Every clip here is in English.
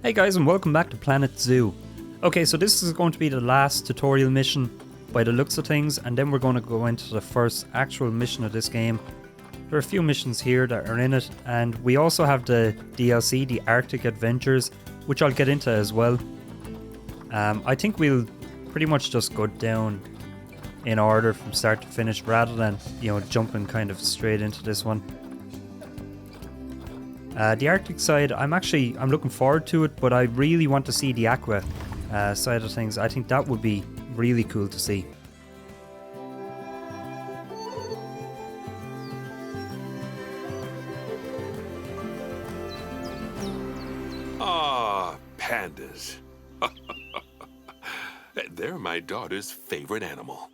Hey guys, and welcome back to Planet Zoo. Okay, so this is going to be the last tutorial mission by the looks of things, and then we're going to go into the first actual mission of this game. There are a few missions here that are in it, and we also have the DLC, the Arctic Adventures, which I'll get into as well. I think we'll pretty much just go down in order from start to finish rather than, jumping kind of straight into this one. The Arctic side, I'm looking forward to it, but I really want to see the aqua side of things. I think that would be really cool to see. Ah, pandas. They're my daughter's favorite animal.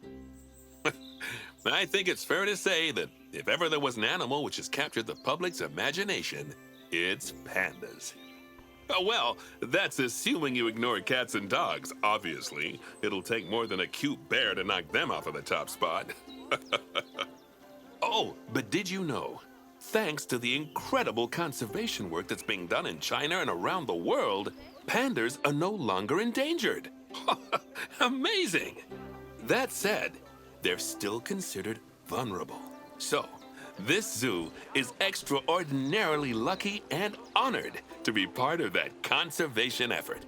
I think it's fair to say that if ever there was an animal which has captured the public's imagination, it's pandas. Oh, well, that's assuming you ignore cats and dogs, obviously. It'll take more than a cute bear to knock them off of the top spot. Oh, but did you know? Thanks to the incredible conservation work that's being done in China and around the world, pandas are no longer endangered. Amazing! That said, they're still considered vulnerable. So, this zoo is extraordinarily lucky and honored to be part of that conservation effort.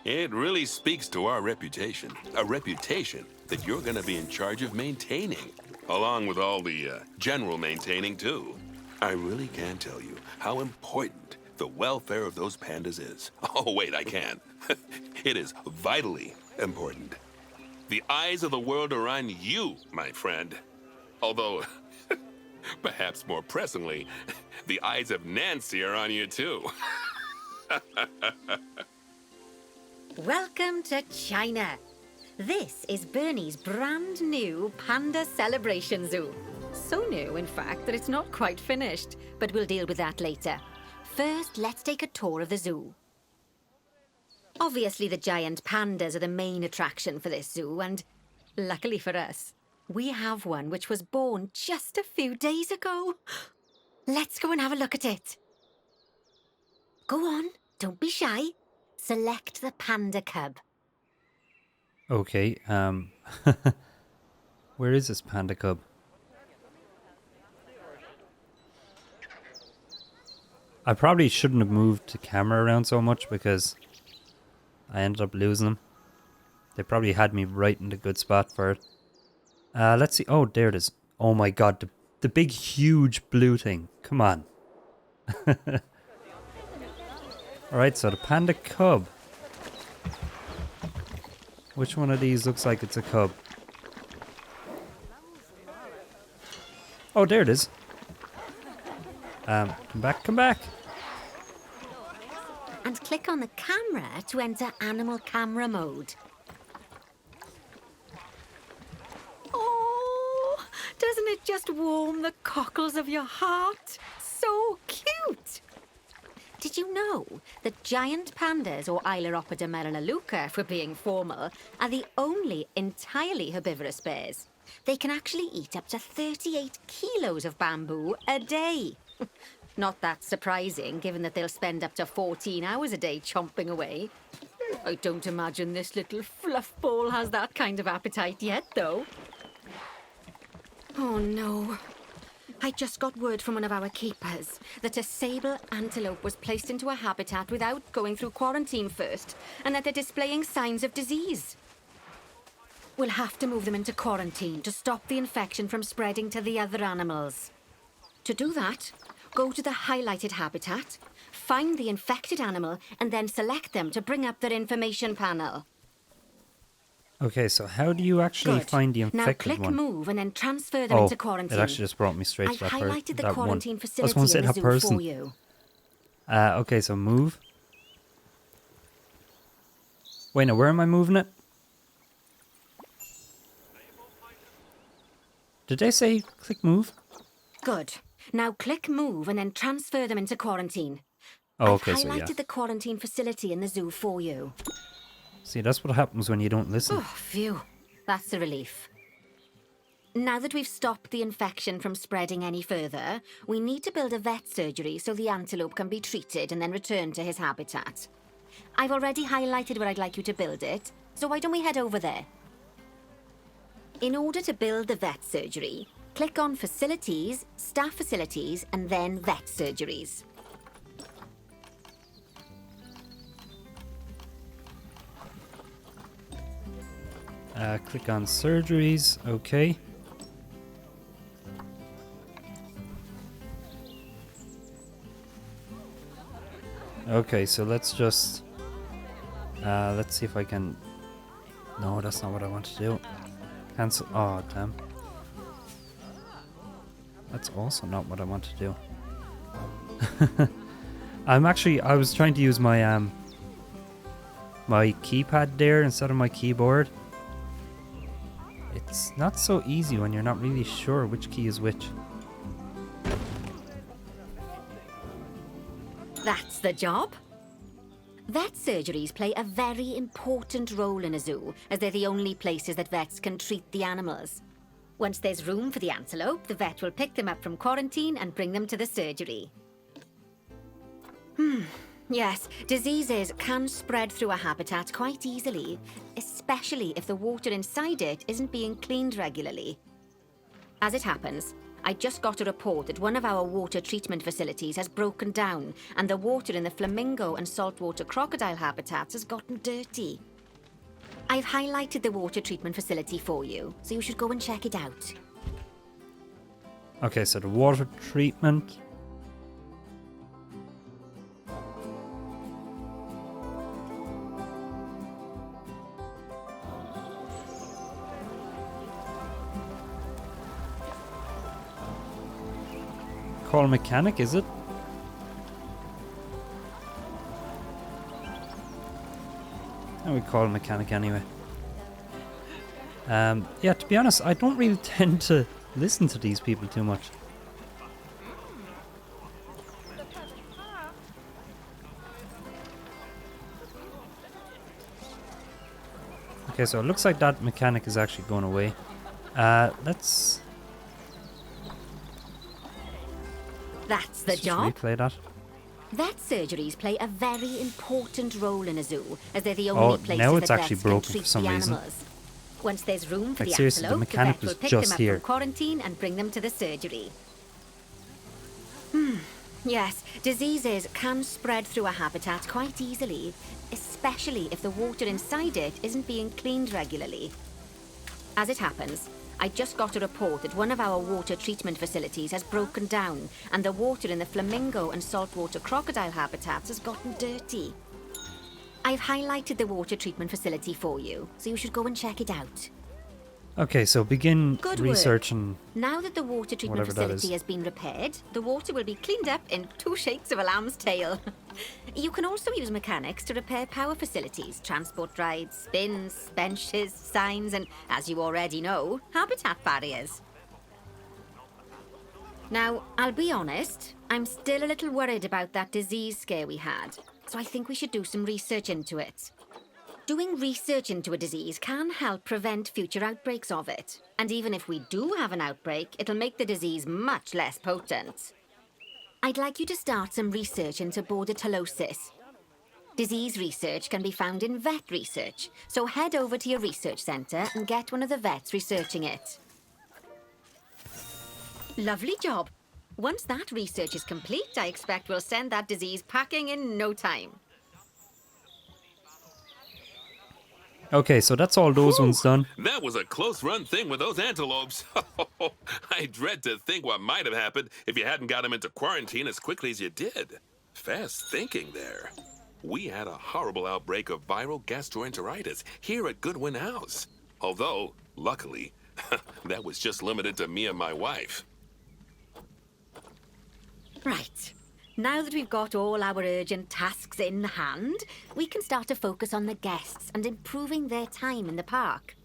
It really speaks to our reputation, a reputation that you're going to be in charge of maintaining, along with all the general maintaining too. I really can't tell you how important the welfare of those pandas is. Oh, wait, I can. It is vitally important. The eyes of the world are on you, my friend. Although, perhaps more pressingly, the eyes of Nancy are on you too. Welcome to China. This is Bernie's brand new Panda Celebration Zoo. So new, in fact, that it's not quite finished, but we'll deal with that later. First, let's take a tour of the zoo. Obviously, the giant pandas are the main attraction for this zoo, and luckily for us, we have one which was born just a few days ago. Let's go and have a look at it. Go on, don't be shy. Select the panda cub. Okay, where is this panda cub? I probably shouldn't have moved the camera around so much because I ended up losing them. They probably had me right in the good spot for it. Let's see. Oh, there it is. Oh my god, the big, huge blue thing. Come on. Alright, so the panda cub. Which one of these looks like it's a cub? Oh, there it is. Come back. And click on the camera to enter animal camera mode. Oh, doesn't it just warm the cockles of your heart? So cute! Did you know that giant pandas, or Ailuropoda melaleuca for being formal, are the only entirely herbivorous bears? They can actually eat up to 38 kilos of bamboo a day. Not that surprising, given that they'll spend up to 14 hours a day chomping away. I don't imagine this little fluff ball has that kind of appetite yet, though. Oh, no. I just got word from one of our keepers that a sable antelope was placed into a habitat without going through quarantine first, and that they're displaying signs of disease. We'll have to move them into quarantine to stop the infection from spreading to the other animals. To do that, go to the highlighted habitat, find the infected animal, and then select them to bring up their information panel. Okay, so how do you actually find the infected one? Now click move and then transfer them into quarantine. It actually just brought me straight to that I've highlighted the that quarantine one. facility in the zoo for you. Okay, so move. Wait, now where am I moving it? Did they say click move? Good. Now click move and then transfer them into quarantine. Oh, okay, I've so highlighted yeah. the quarantine facility in the zoo for you. See, that's what happens when you don't listen. Oh, phew. That's a relief. Now that we've stopped the infection from spreading any further, we need to build a vet surgery so the antelope can be treated and then returned to his habitat. I've already highlighted where I'd like you to build it, so why don't we head over there? In order to build the vet surgery, click on Facilities, Staff Facilities, and then Vet Surgeries. Click on surgeries, okay. Okay, so let's just... let's see if I can... No, that's not what I want to do. Cancel... Oh, damn. That's also not what I want to do. I was trying to use my my keypad there instead of my keyboard. It's not so easy when you're not really sure which key is which. That's the job. Vet surgeries play a very important role in a zoo, as they're the only places that vets can treat the animals. Once there's room for the antelope, the vet will pick them up from quarantine and bring them to the surgery. Yes, diseases can spread through a habitat quite easily, especially if the water inside it isn't being cleaned regularly. As it happens, I just got a report that one of our water treatment facilities has broken down and the water in the flamingo and saltwater crocodile habitats has gotten dirty. I've highlighted the water treatment facility for you, so you should go and check it out. Okay, so the water treatment. Call mechanic, is it? We call mechanic anyway. Yeah, to be honest, I don't really tend to listen to these people too much. Okay, so it looks like that mechanic is actually going away. Let's... That's the Let's just job. replay that. Vet surgeries play a very important role in a zoo, as they're the only places now it's that actually vets can broken treat for some the reason. animals. Once there's room for Like, the seriously, the antelope, the mechanic vet will was pick just them up here. from quarantine and bring them to the surgery. Yes, diseases can spread through a habitat quite easily, especially if the water inside it isn't being cleaned regularly. As it happens, I just got a report that one of our water treatment facilities has broken down and the water in the flamingo and saltwater crocodile habitats has gotten dirty. I've highlighted the water treatment facility for you, so you should go and check it out. Okay, so begin Good research work. and... Now that the water treatment whatever that facility is. has been repaired, the water will be cleaned up in 2 shakes of a lamb's tail. You can also use mechanics to repair power facilities, transport rides, spins, benches, signs, and, as you already know, habitat barriers. Now, I'll be honest, I'm still a little worried about that disease scare we had, so I think we should do some research into it. Doing research into a disease can help prevent future outbreaks of it. And even if we do have an outbreak, it'll make the disease much less potent. I'd like you to start some research into bordetalosis. Disease research can be found in vet research, so head over to your research centre and get one of the vets researching it. Lovely job. Once that research is complete, I expect we'll send that disease packing in no time. Okay, so that's all those ones done. That was a close-run thing with those antelopes. I dread to think what might have happened if you hadn't got them into quarantine as quickly as you did. Fast thinking there. We had a horrible outbreak of viral gastroenteritis here at Goodwin House. Although, luckily, that was just limited to me and my wife. Right. Now that we've got all our urgent tasks in hand, we can start to focus on the guests and improving their time in the park.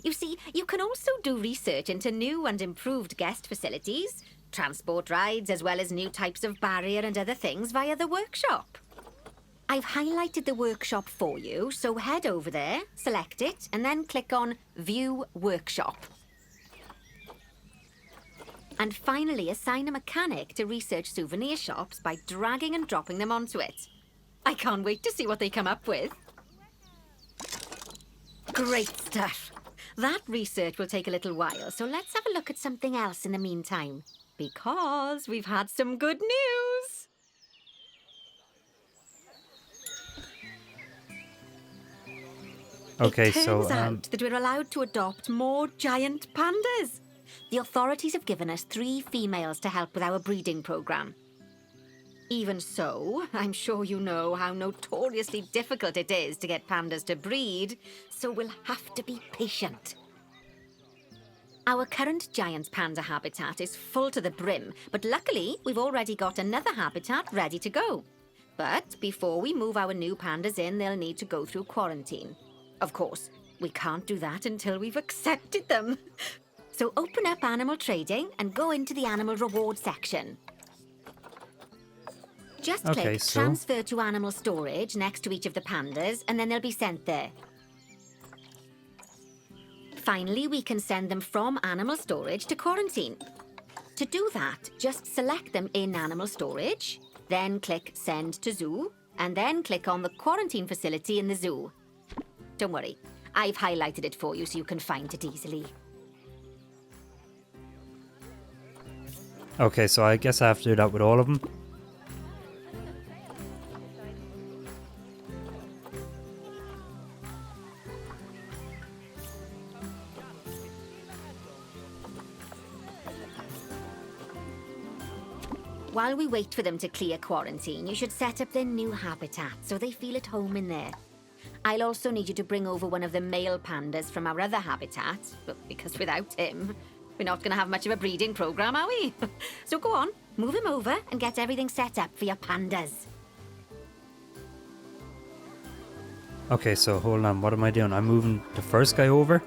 You see, you can also do research into new and improved guest facilities, transport rides, as well as new types of barrier and other things via the workshop. I've highlighted the workshop for you, so head over there, select it, and then click on View Workshop. And finally, assign a mechanic to research souvenir shops by dragging and dropping them onto it. I can't wait to see what they come up with. Great stuff. That research will take a little while, so let's have a look at something else in the meantime. Because we've had some good news. Okay, it turns so out that we're allowed to adopt more giant pandas. The authorities have given us 3 females to help with our breeding program. Even so, I'm sure you know how notoriously difficult it is to get pandas to breed, so we'll have to be patient. Our current giant panda habitat is full to the brim, but luckily we've already got another habitat ready to go. But before we move our new pandas in, they'll need to go through quarantine. Of course, we can't do that until we've accepted them. So open up animal trading and go into the animal reward section. Just click transfer to animal storage next to each of the pandas, and then they'll be sent there. Finally, we can send them from animal storage to quarantine. To do that, just select them in animal storage, then click send to zoo, and then click on the quarantine facility in the zoo. Don't worry, I've highlighted it for you so you can find it easily. Okay, so I guess I have to do that with all of them. While we wait for them to clear quarantine, you should set up their new habitat so they feel at home in there. I'll also need you to bring over one of the male pandas from our other habitat, but because without him, we're not going to have much of a breeding program, are we? So go on, move him over and get everything set up for your pandas. Okay, so hold on, what am I doing? I'm moving the first guy over.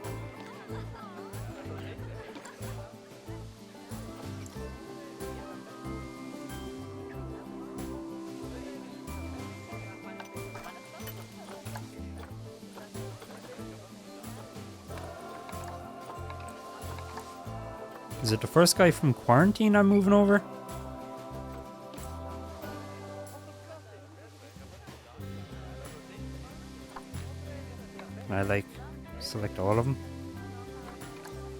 Is it the first guy from quarantine I'm moving over? Can I like select all of them?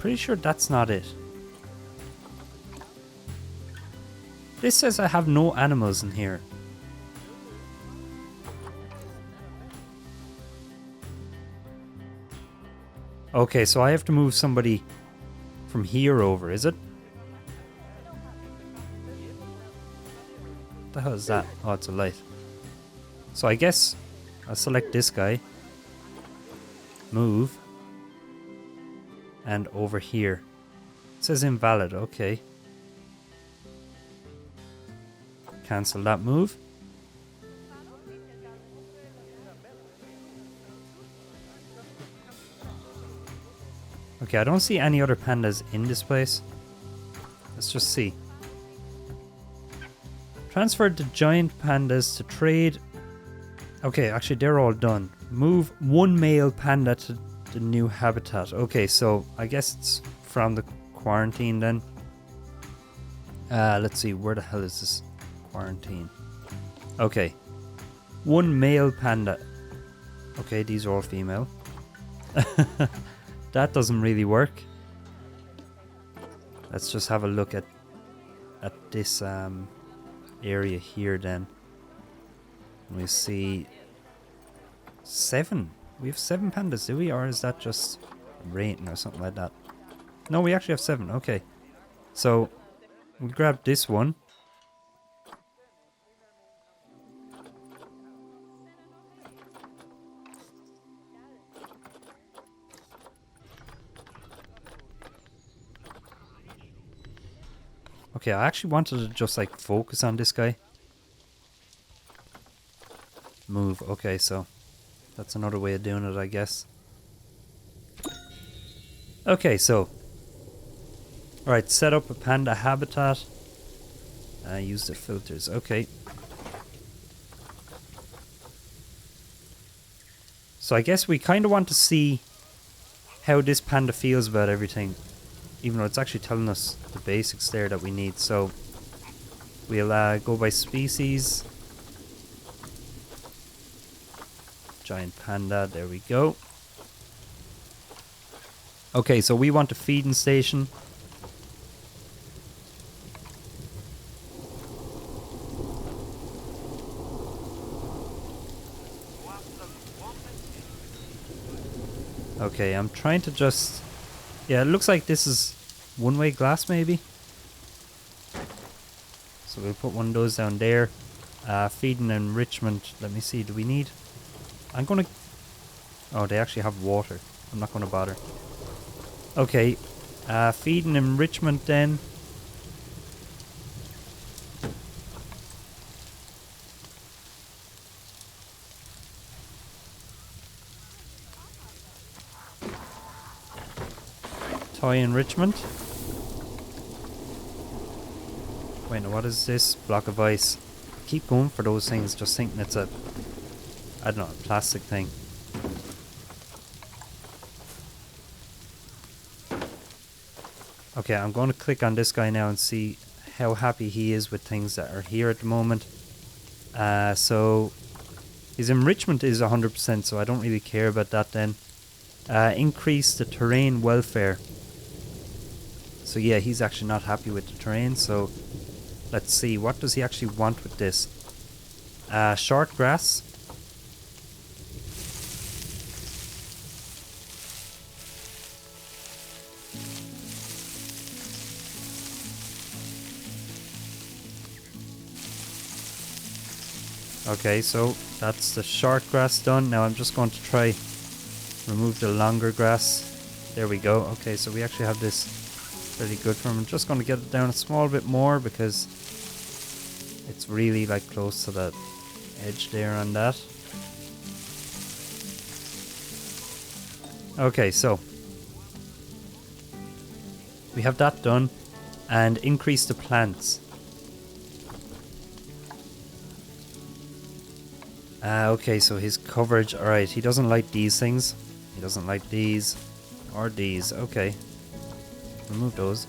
Pretty sure that's not it. This says I have no animals in here. Okay, so I have to move somebody from here over, is it? What the hell is that? Oh, it's a light. So I guess I'll select this guy. Move. And over here. It says invalid, okay. Cancel that move. Okay, I don't see any other pandas in this place. Let's just see. Transferred the giant pandas to trade. Okay, actually they're all done. Move one male panda to the new habitat. Okay, so I guess it's from the quarantine then. Let's see, where the hell is this quarantine? Okay. One male panda. Okay, these are all female. That doesn't really work. Let's just have a look at this area here then. We see 7. We have 7 pandas, do we? Or is that just rating or something like that? No, we actually have 7. Okay. So we'll grab this one. Okay, I actually wanted to just like focus on this guy. Move. Okay, so that's another way of doing it, I guess. Okay, so alright, set up a panda habitat. Use the filters. Okay. So I guess we kind of want to see how this panda feels about everything, even though it's actually telling us the basics there that we need. So we'll go by species. Giant panda, there we go. Okay, so we want a feeding station. Okay, I'm trying to just... Yeah, it looks like this is one-way glass maybe. So we'll put one of those down there. Feeding enrichment. Let me see, do we need... I'm gonna... Oh, they actually have water. I'm not gonna bother. Okay, feeding enrichment then. Toy enrichment. Wait, now what is this? Block of ice. Keep going for those things, just thinking it's a... I don't know, a plastic thing. Okay, I'm going to click on this guy now and see how happy he is with things that are here at the moment. So his enrichment is 100%, so I don't really care about that then. Increase the terrain welfare. So yeah, he's actually not happy with the terrain, so let's see, what does he actually want with this? Short grass. Okay, so that's the short grass done. Now I'm just going to try remove the longer grass. There we go. Okay, so we actually have this pretty good for him. I'm just going to get it down a small bit more because it's really like close to that edge there on that. Okay, so we have that done, and increase the plants. Okay, so his coverage, alright, he doesn't like these things. He doesn't like these or these. Okay, remove those.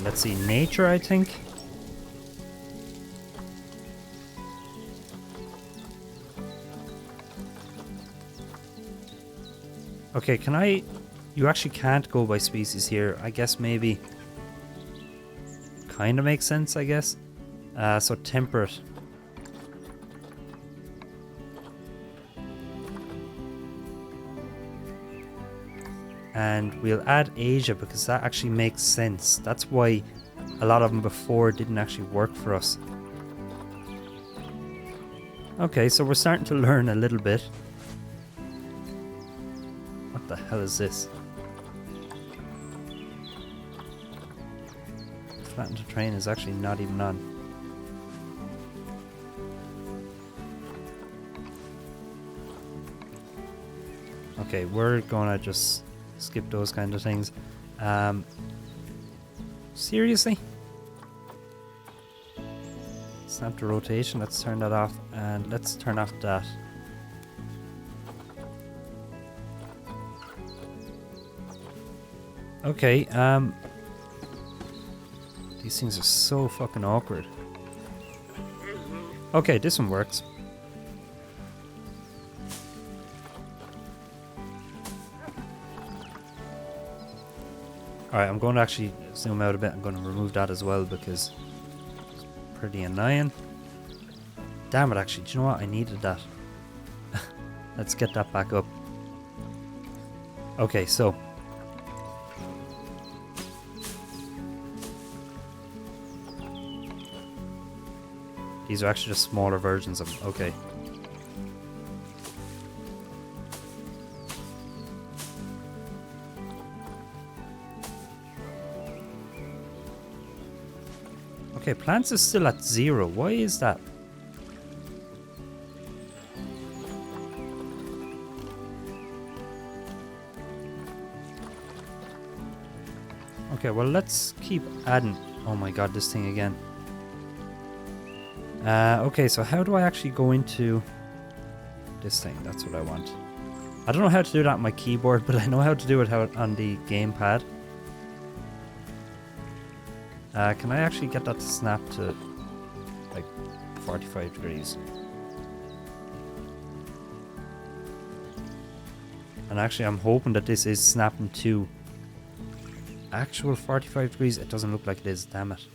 Let's see, nature, I think. Okay, can I... You actually can't go by species here. I guess maybe... Kind of makes sense, I guess. So temperate. And we'll add Asia because that actually makes sense. That's why a lot of them before didn't actually work for us. Okay, so we're starting to learn a little bit. What the hell is this? Flatten to train is actually not even on. Okay, we're gonna just skip those kind of things. Seriously? Snap to rotation, let's turn that off, and let's turn off that. Okay, these things are so fucking awkward. Okay, this one works. Alright, I'm going to actually zoom out a bit. I'm going to remove that as well because it's pretty annoying. Damn it, actually. Do you know what? I needed that. Let's get that back up. Okay, so. These are actually just smaller versions of them. Okay. Okay, plants is still at 0. Why is that? Okay, well, let's keep adding. Oh my god, this thing again. Okay, so how do I actually go into this thing? That's what I want. I don't know how to do that on my keyboard, but I know how to do it on the gamepad. Can I actually get that to snap to like 45 degrees? And actually, I'm hoping that this is snapping to actual 45 degrees. It doesn't look like it is, damn it.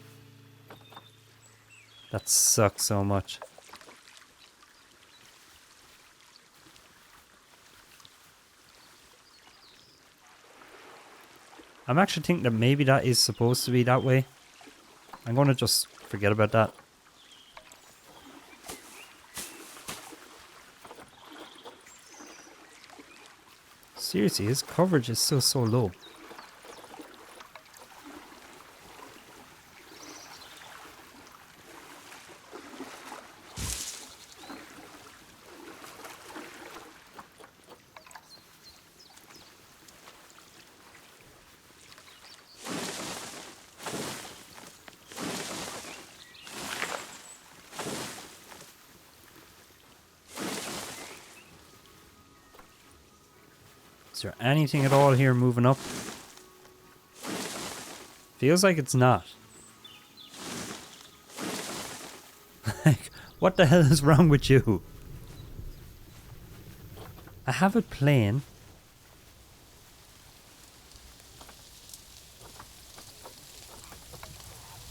That sucks so much. I'm actually thinking that maybe that is supposed to be that way. I'm going to just forget about that. Seriously, his coverage is so low. Is there anything at all here moving up? Feels like it's not. Like, what the hell is wrong with you? I have it playing.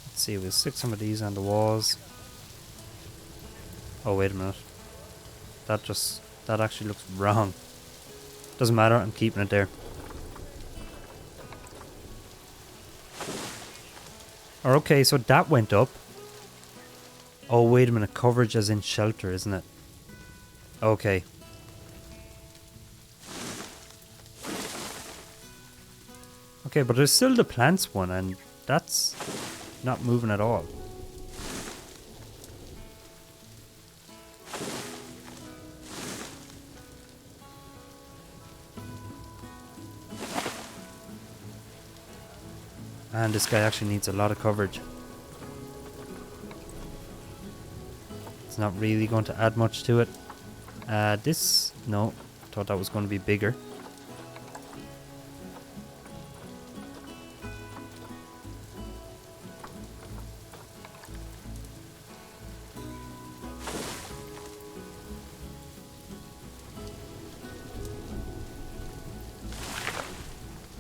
Let's see, we'll stick some of these on the walls. Oh, wait a minute. That actually looks wrong. Doesn't matter, I'm keeping it there. Or okay, so that went up. Oh, wait a minute, coverage as in shelter, isn't it? Okay. Okay, but there's still the plants one, and that's not moving at all. And this guy actually needs a lot of coverage. It's not really going to add much to it. No, thought that was going to be bigger.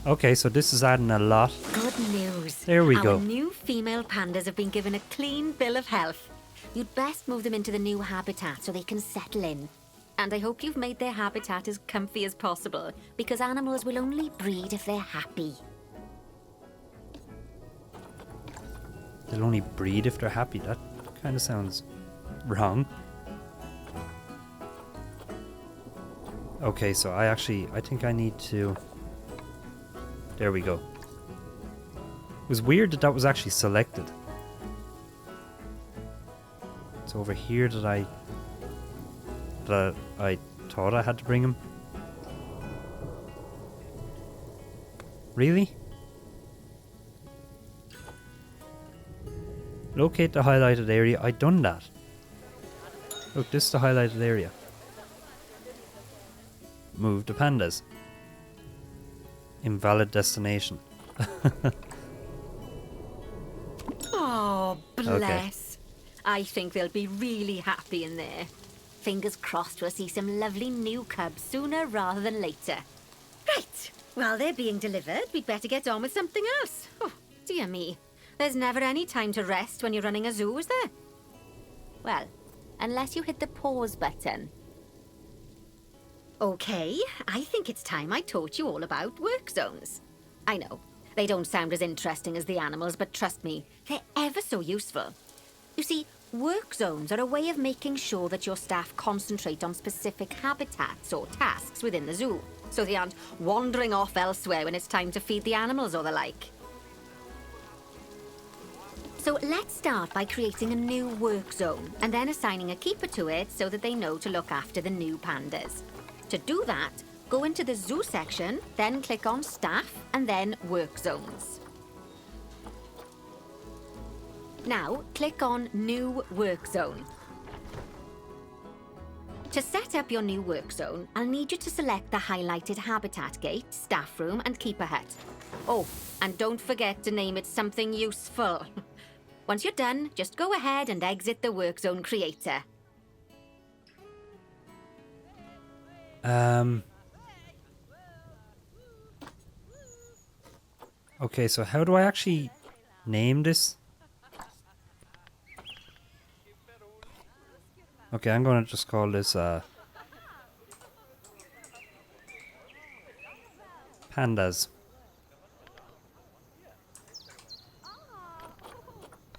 Okay, so this is adding a lot. Good news. There we go. Our new female pandas have been given a clean bill of health. You'd best move them into the new habitat so they can settle in. And I hope you've made their habitat as comfy as possible, because animals will only breed if they're happy. They'll only breed if they're happy. That kind of sounds wrong. Okay, so I think I need to... There we go. It was weird that that was actually selected. It's over here that I thought I had to bring him. Really? Locate the highlighted area. I done that. Look, this is the highlighted area. Move the pandas. Invalid destination. Oh, bless. Okay. I think they'll be really happy in there. Fingers crossed we'll see some lovely new cubs sooner rather than later. Right. While they're being delivered, we'd better get on with something else. Oh, dear me. There's never any time to rest when you're running a zoo, is there? Well, unless you hit the pause button. Okay, I think it's time I taught you all about work zones. I know, they don't sound as interesting as the animals, but trust me, they're ever so useful. You see, work zones are a way of making sure that your staff concentrate on specific habitats or tasks within the zoo, so they aren't wandering off elsewhere when it's time to feed the animals or the like. So let's start by creating a new work zone, and then assigning a keeper to it so that they know to look after the new pandas. To do that, go into the zoo section, then click on staff, and then work zones. Now, click on new work zone. To set up your new work zone, I'll need you to select the highlighted habitat gate, staff room, and keeper hut. Oh, and don't forget to name it something useful. Once you're done, just go ahead and exit the work zone creator. Okay, so how do I actually name this? Okay, I'm gonna just call this Pandas.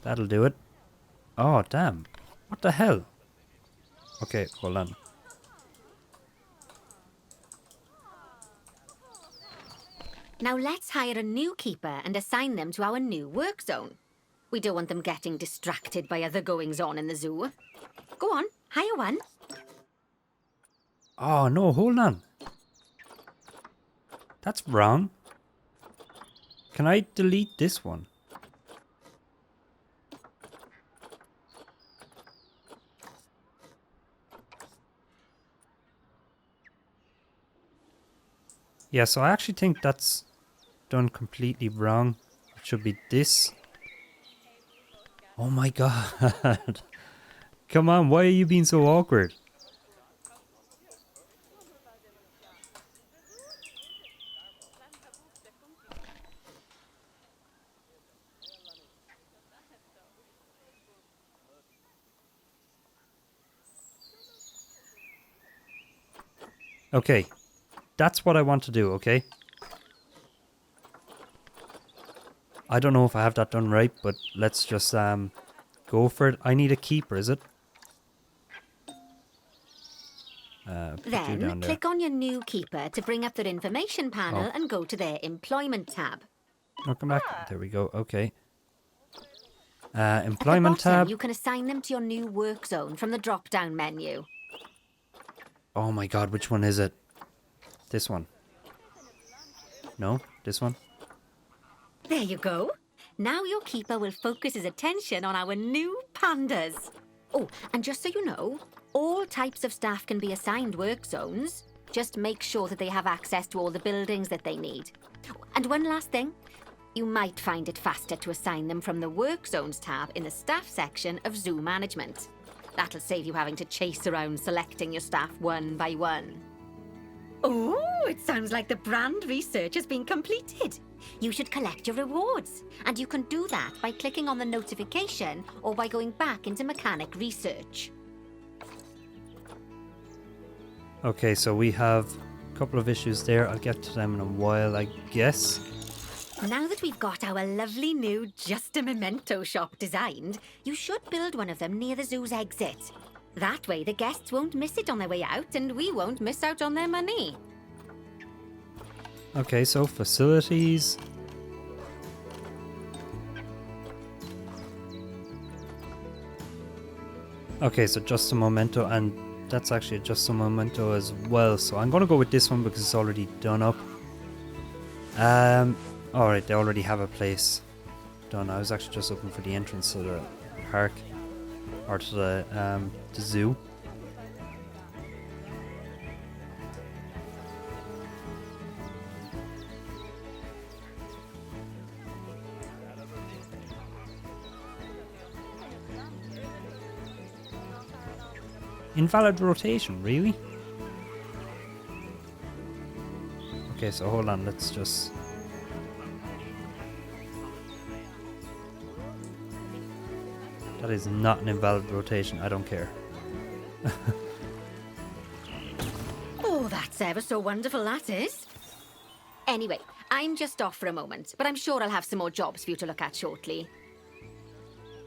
That'll do it. Oh, damn. What the hell? Okay, hold on. Now let's hire a new keeper and assign them to our new work zone. We don't want them getting distracted by other goings-on in the zoo. Go on, hire one. Oh, no, hold on. That's wrong. Can I delete this one? Yeah, so I actually think that's done completely wrong. It should be this. Oh my god. Come on, why are you being so awkward? Okay, that's what I want to do, okay? I don't know if I have that done right, but let's just go for it. I need a keeper, is it? Put you Then down there. click on your new keeper to bring up their information panel Oh. and go to their employment tab. No, come back. There we go. Okay. At the Employment bottom, tab. you can assign them to your new work zone from the drop-down menu. Oh my god, which one is it? This one. No, this one. There you go. Now your keeper will focus his attention on our new pandas. Oh, and just so you know, all types of staff can be assigned work zones. Just make sure that they have access to all the buildings that they need. And one last thing. You might find it faster to assign them from the Work Zones tab in the Staff section of Zoo Management. That'll save you having to chase around selecting your staff one by one. Oh, it sounds like the brand research has been completed. You should collect your rewards. And you can do that by clicking on the notification or by going back into mechanic research. Okay, so we have a couple of issues there. I'll get to them in a while, I guess. Now that we've got our lovely new Just a Memento shop designed, you should build one of them near the zoo's exit. That way the guests won't miss it on their way out and we won't miss out on their money. Okay, so facilities. Okay, so just a memento, and that's actually just a memento as well. So I'm gonna go with this one because it's already done up. Alright, they already have a place done. I was actually just looking for the entrance to the park or to the zoo. Invalid rotation, really? Okay, so hold on, let's just... That is not an invalid rotation, I don't care. Oh, that's ever so wonderful, that is. Anyway, I'm just off for a moment, but I'm sure I'll have some more jobs for you to look at shortly.